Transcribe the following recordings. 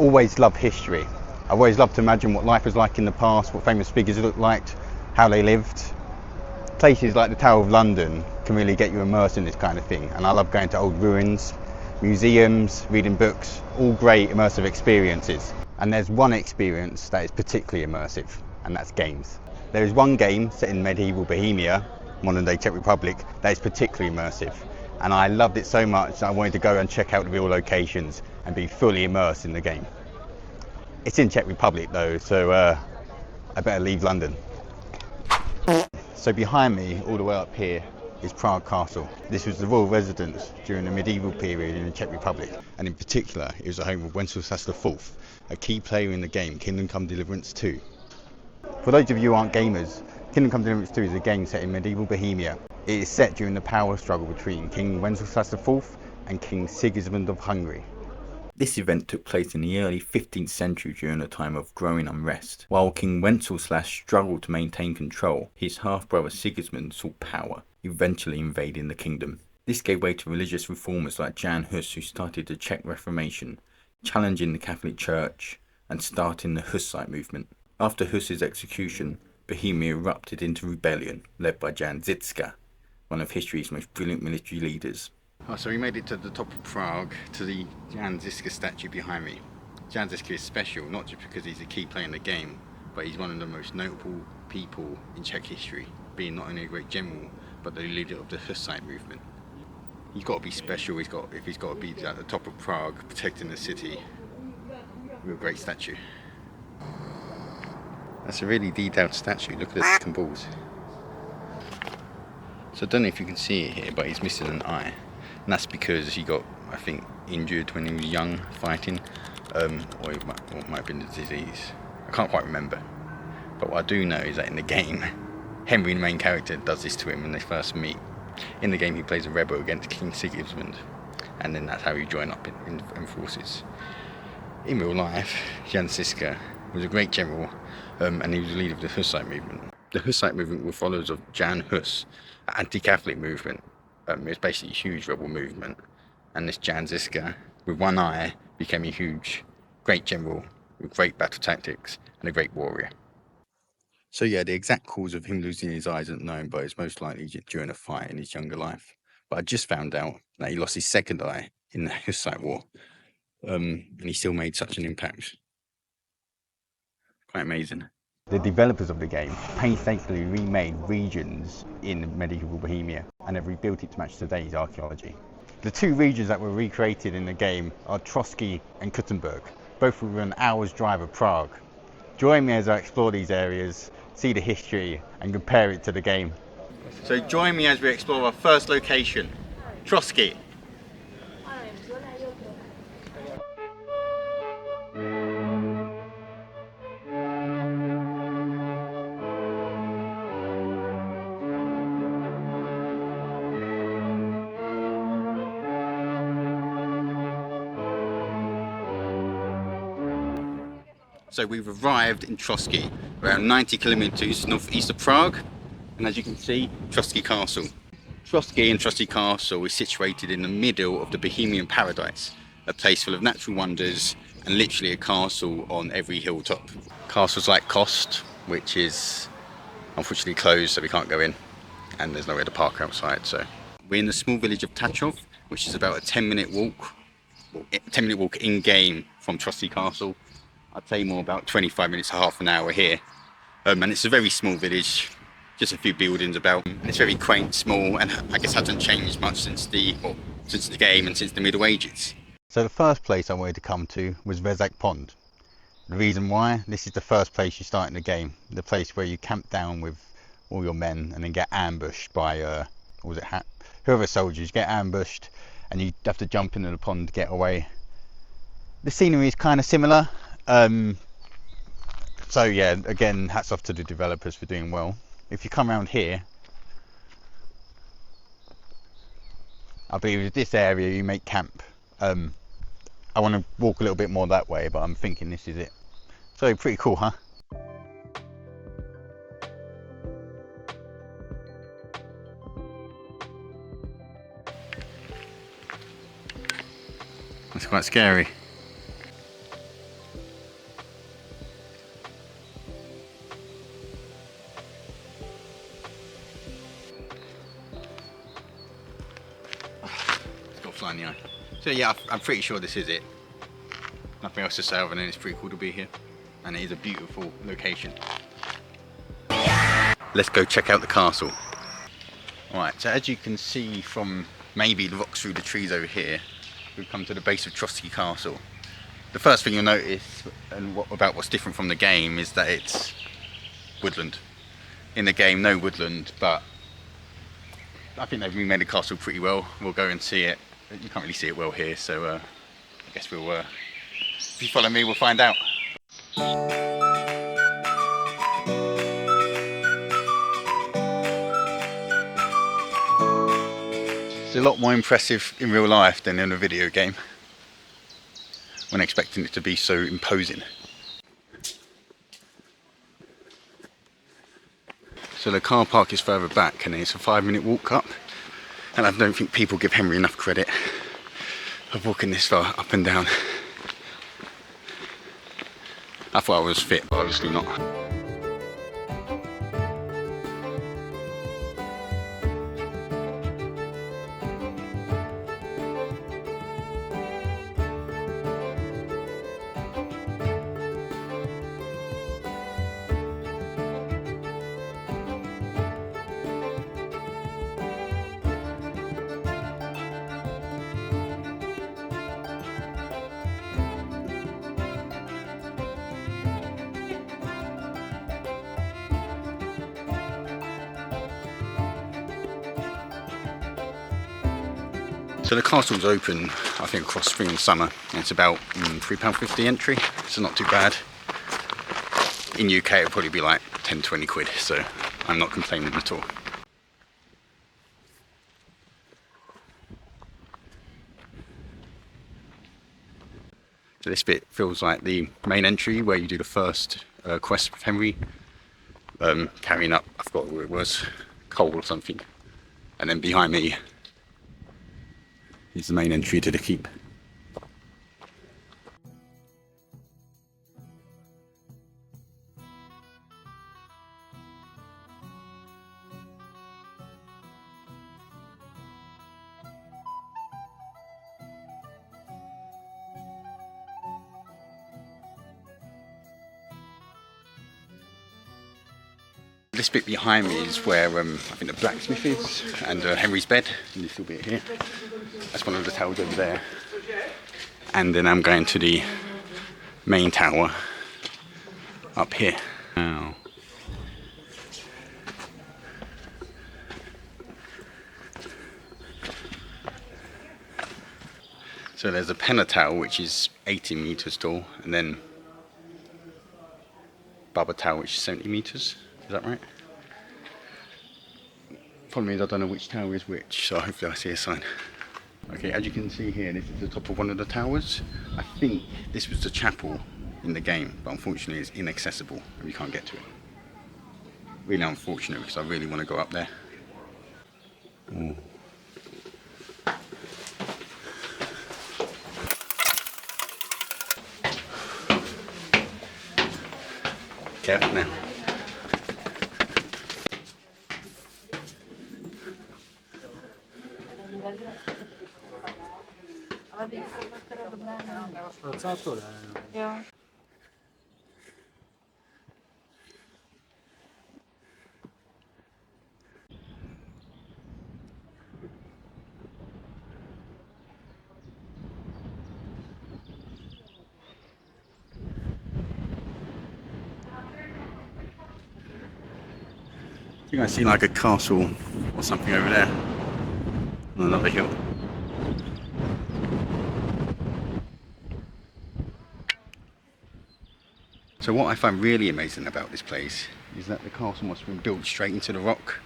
always loved history. I've always loved to imagine what life was like in the past, what famous figures looked like, how they lived. Places like the Tower of London can really get you immersed in this kind of thing, and I love going to old ruins, museums, reading books, all great immersive experiences. And there's one experience that is particularly immersive, and that's games. There is one game set in medieval Bohemia, modern day Czech Republic, that is particularly immersive. And I loved it so much that I wanted to go and check out the real locations and be fully immersed in the game. It's in Czech Republic though, so I better leave London. So behind me, all the way up here, is Prague Castle. This was the royal residence during the medieval period in the Czech Republic, and in particular it was the home of Wenceslas IV, a key player in the game Kingdom Come Deliverance 2. For those of you who aren't gamers, Kingdom Come Deliverance 2 is a game set in medieval Bohemia. It is set during the power struggle between King Wenceslas IV and King Sigismund of Hungary. This event took place in the early 15th century during a time of growing unrest. While King Wenceslas struggled to maintain control, his half-brother Sigismund sought power, eventually invading the kingdom. This gave way to religious reformers like Jan Hus, who started the Czech Reformation, challenging the Catholic Church and starting the Hussite movement. After Hus's execution, Bohemia erupted into rebellion, led by Jan Žižka, one of history's most brilliant military leaders. Oh, so we made it to the top of Prague, to the Jan Žižka statue behind me. Jan Žižka is special, not just because he's a key player in the game, but he's one of the most notable people in Czech history, being not only a great general, but the leader of the Hussite movement. He's got to be special, if he's got to be at the top of Prague, protecting the city. Real great statue. That's a really detailed statue, look at the second balls. So I don't know if you can see it here, but he's missing an eye. And that's because he got, I think, injured when he was young, fighting, or it might have been a disease. I can't quite remember. But what I do know is that in the game, Henry, the main character, does this to him when they first meet. In the game, he plays a rebel against King Sigismund, and then that's how you join up in forces. In real life, Jan Žižka was a great general, and he was the leader of the Hussite movement. The Hussite movement were followers of Jan Hus, an anti-Catholic movement. It was basically a huge rebel movement, and this Jan Žižka, with one eye, became a huge, great general with great battle tactics and a great warrior. So yeah, the exact cause of him losing his eye isn't known, but it's most likely during a fight in his younger life. But I just found out that he lost his second eye in the Hussite War, and he still made such an impact. Quite amazing. The developers of the game painstakingly remade regions in medieval Bohemia and have rebuilt it to match today's archaeology. The two regions that were recreated in the game are Trosky and Kuttenberg, both within an hour's drive of Prague. Join me as I explore these areas, see the history and compare it to the game. So join me as we explore our first location, Trosky. So we've arrived in Trosky, around 90 kilometers northeast of Prague, and as you can see, Trosky Castle. Trosky and Trosky Castle is situated in the middle of the Bohemian paradise, a place full of natural wonders and literally a castle on every hilltop. Castles like Kost, which is unfortunately closed, so we can't go in, and there's nowhere to park outside. So we're in the small village of Tachov, which is about a 10-minute walk in game from Trosky Castle. I'd say more about 25 minutes to half an hour here, and it's a very small village, just a few buildings about, and it's very quaint, small, and I guess hasn't changed much since the game and since the Middle Ages. So the first place I wanted to come to was Vezak Pond. The reason why, this is the first place you start in the game, the place where you camp down with all your men and then get ambushed by whoever soldiers, get ambushed and you have to jump into the pond to get away. The scenery is kind of similar. So yeah, again, hats off to the developers for doing well. If you come around here, I believe this area you make camp. I want to walk a little bit more that way, but I'm thinking this is it. So pretty cool, huh? That's quite scary. fly in the eye. So yeah, I'm pretty sure this is it. Nothing else to say other than it's pretty cool to be here. And it is a beautiful location. Let's go check out the castle. Alright, so as you can see from maybe the rocks through the trees over here, we've come to the base of Trosky Castle. The first thing you'll notice, and about what's different from the game, is that it's woodland. In the game, no woodland, but I think they've remade the castle pretty well. We'll go and see it. You can't really see it well here, so I guess we'll, if you follow me, we'll find out. It's a lot more impressive in real life than in a video game. When expecting it to be so imposing. So the car park is further back and it's a 5-minute walk up, and I don't think people give Henry enough credit of walking this far up and down. I thought I was fit, but obviously not. So the castle's open, I think, across spring and summer, and it's about £3.50 entry, so not too bad. In UK it'll probably be like 10-20 quid, so I'm not complaining at all. So this bit feels like the main entry where you do the first quest with Henry, carrying up, I forgot what it was, coal or something, and then behind me is the main entry to the keep. This bit behind me is where I think the blacksmith is, and Henry's bed, in this little bit here. That's one of the towers over there. And then I'm going to the main tower up here. Wow. So there's a Penna Tower, which is 18 meters tall, and then Baba Tower, which is 70 meters. Is that right? Problem is I don't know which tower is which, so hopefully I see a sign. Okay, as you can see here, this is the top of one of the towers. I think this was the chapel in the game, but unfortunately it's inaccessible and you can't get to it. Really unfortunate, because I really want to go up there. Ooh. Careful now. I think I see like a castle or something over there on another hill. So what I find really amazing about this place is that the castle must have been built straight into the rock.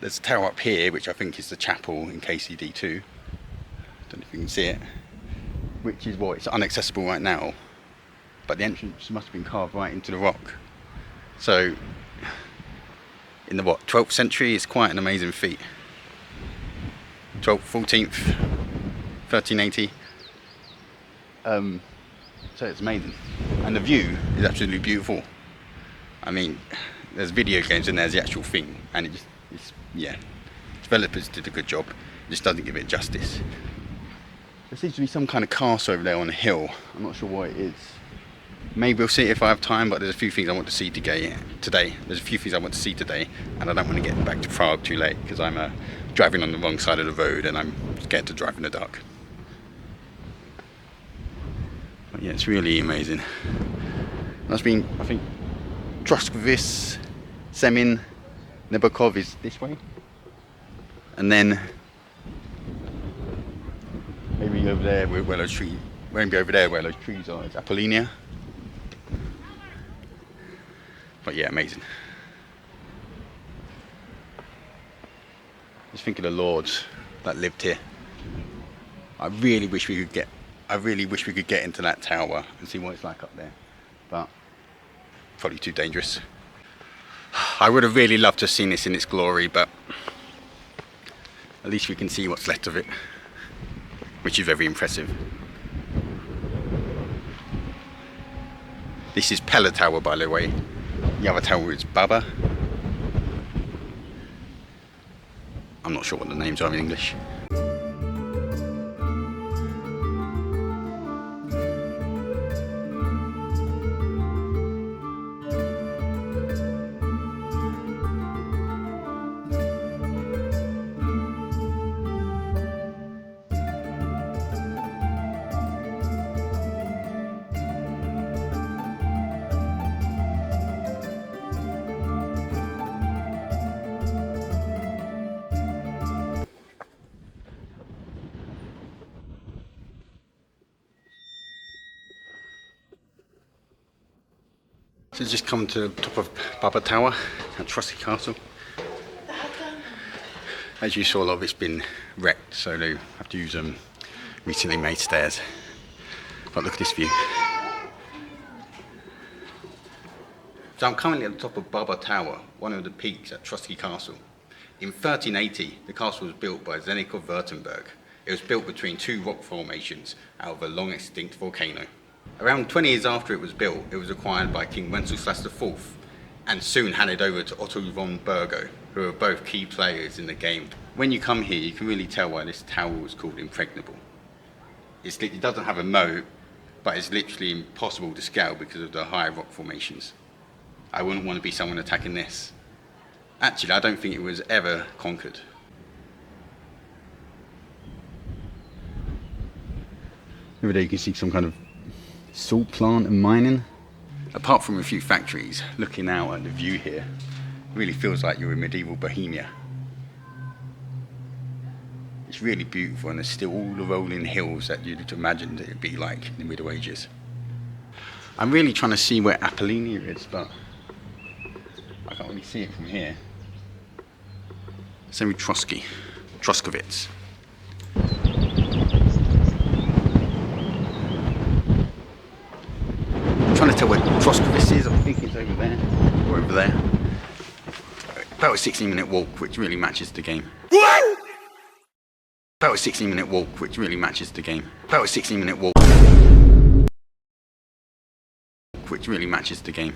There's a tower up here, which I think is the chapel in KCD2. Don't know if you can see it. Which is what, it's inaccessible right now. But the entrance must have been carved right into the rock. So, in the 12th century, it's quite an amazing feat. 12th, 14th, 1380. So it's amazing. And the view is absolutely beautiful. I mean, there's video games and there's the actual thing. And it's yeah, Developers did a good job, just doesn't give it justice. There seems to be some kind of castle over there on a hill. I'm not sure what it is. Maybe we'll see it if I have time, but there's a few things I want to see today. There's a few things I want to see today, and I don't want to get back to Prague too late because I'm driving on the wrong side of the road and I'm scared to drive in the dark. But yeah, it's really amazing. That's been, I think, Troskovice, Semine, Nebakov is this way, and then maybe over there where those trees, maybe over there where those trees are, it's Appolenia. But yeah, amazing. Just think of the lords that lived here. I really wish we could get into that tower and see what it's like up there, but probably too dangerous. I would have really loved to have seen this in its glory, but at least we can see what's left of it, which is very impressive. This is Pella Tower, by the way. The other tower is Baba. I'm not sure what the names are in English. So just come to the top of Baba Tower at Trosky Castle. As you saw, a lot of it's been wrecked, so they have to use recently made stairs. But look at this view. So I'm currently at the top of Baba Tower, one of the peaks at Trosky Castle. In 1380, the castle was built by Zdeněk of Württemberg. It was built between two rock formations out of a long extinct volcano. Around 20 years after it was built, it was acquired by King Wenceslas IV and soon handed over to Otto von Burgo, who are both key players in the game. When you come here, you can really tell why this tower was called impregnable. It doesn't have a moat, but it's literally impossible to scale because of the high rock formations. I wouldn't want to be someone attacking this. Actually, I don't think it was ever conquered. Over there you can see some kind of salt plant and mining. Apart from a few factories, looking out at the view here, it really feels like you're in medieval Bohemia. It's really beautiful, and there's still all the rolling hills that you'd imagined it would be like in the Middle Ages. I'm really trying to see where Appolenia is, but I can't really see it from here. Same with Troskovice. Trying to tell where Troskovice is. I think it's over there or over there. About a 16-minute walk, which really matches the game. What? About a 16-minute walk, which really matches the game. About a 16-minute walk, which really matches the game.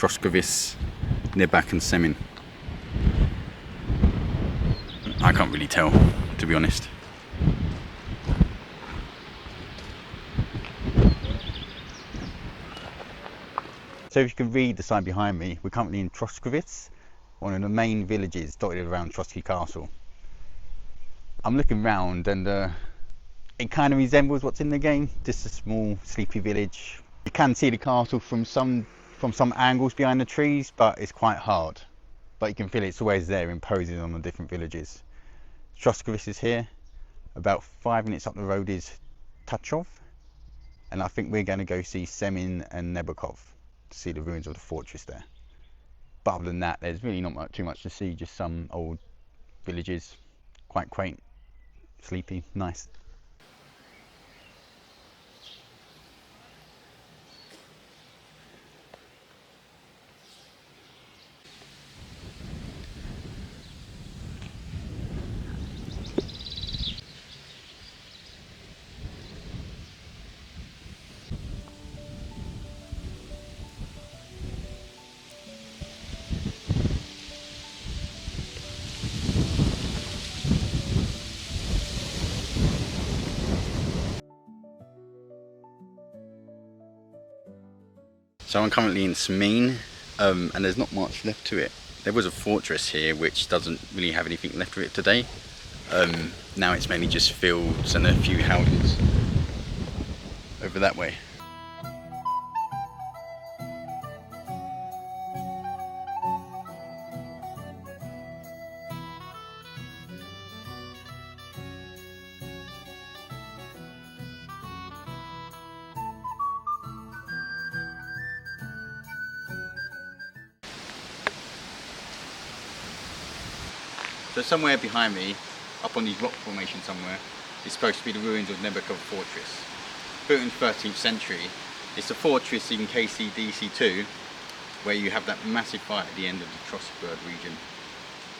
Troskovice, Nebakov and Semine. I can't really tell, to be honest. So if you can read the sign behind me, we're currently in Troskovice, one of the main villages dotted around Trosky Castle. I'm looking round and it kind of resembles what's in the game, just a small sleepy village. You can see the castle from some angles behind the trees, but it's quite hard. But you can feel it's always there, imposing on the different villages. Troskovice is here. About 5 minutes up the road is Tachov, and I think we're going to go see Semine and Nebakov to see the ruins of the fortress there. But other than that, there's really not too much to see, just some old villages, quite quaint, sleepy, nice. So I'm currently in Semine, and there's not much left to it. There was a fortress here which doesn't really have anything left of it today. Now it's mainly just fields and a few houses over that way. So somewhere behind me, up on these rock formations somewhere, is supposed to be the ruins of Nebakov fortress. Built in the 13th century, it's a fortress in KCDC2, where you have that massive fight at the end of the Troskovice region,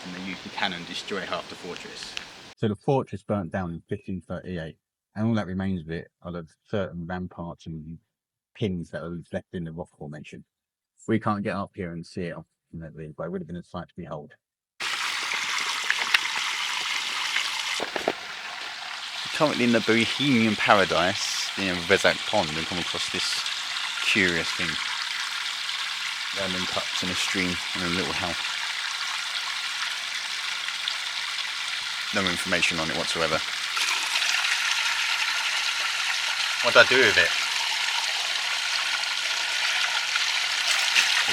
and they used the cannon to destroy half the fortress. So the fortress burnt down in 1538, and all that remains of it are the certain ramparts and pins that are left in the rock formation. We can't get up here and see it, but it would have been a sight to behold. Currently in the Bohemian paradise near Vezak Pond and come across this curious thing. Random cups in a stream and a little house. No information on it whatsoever. What do I do with it?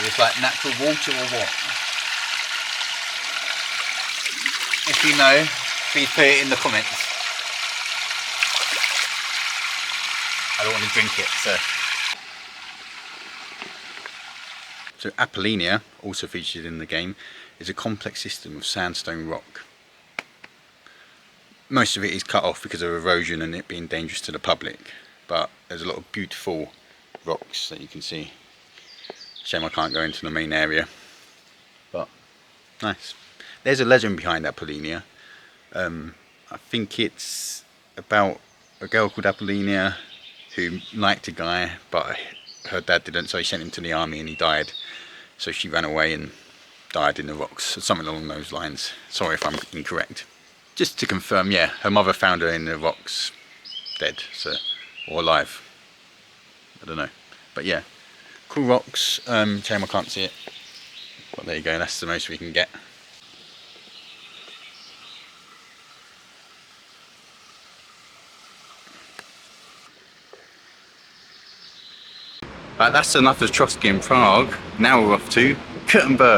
Is it like natural water or what? If you know, please put it in the comments. I don't want to drink it, so Appolenia, also featured in the game, is a complex system of sandstone rock. Most of it is cut off because of erosion and it being dangerous to the public, but there's a lot of beautiful rocks that you can see. Shame I can't go into the main area, but nice. There's a legend behind Appolenia. I think it's about a girl called Appolenia who liked a guy, but her dad didn't, so he sent him to the army and he died. So she ran away and died in the rocks, or something along those lines. Sorry if I'm incorrect. Just to confirm, yeah, her mother found her in the rocks, dead, so, or alive. I don't know, but yeah, cool rocks. Shame I can't see it, but there you go. That's the most we can get. Right, that's enough of Troskovice in Prague. Now we're off to Kuttenberg.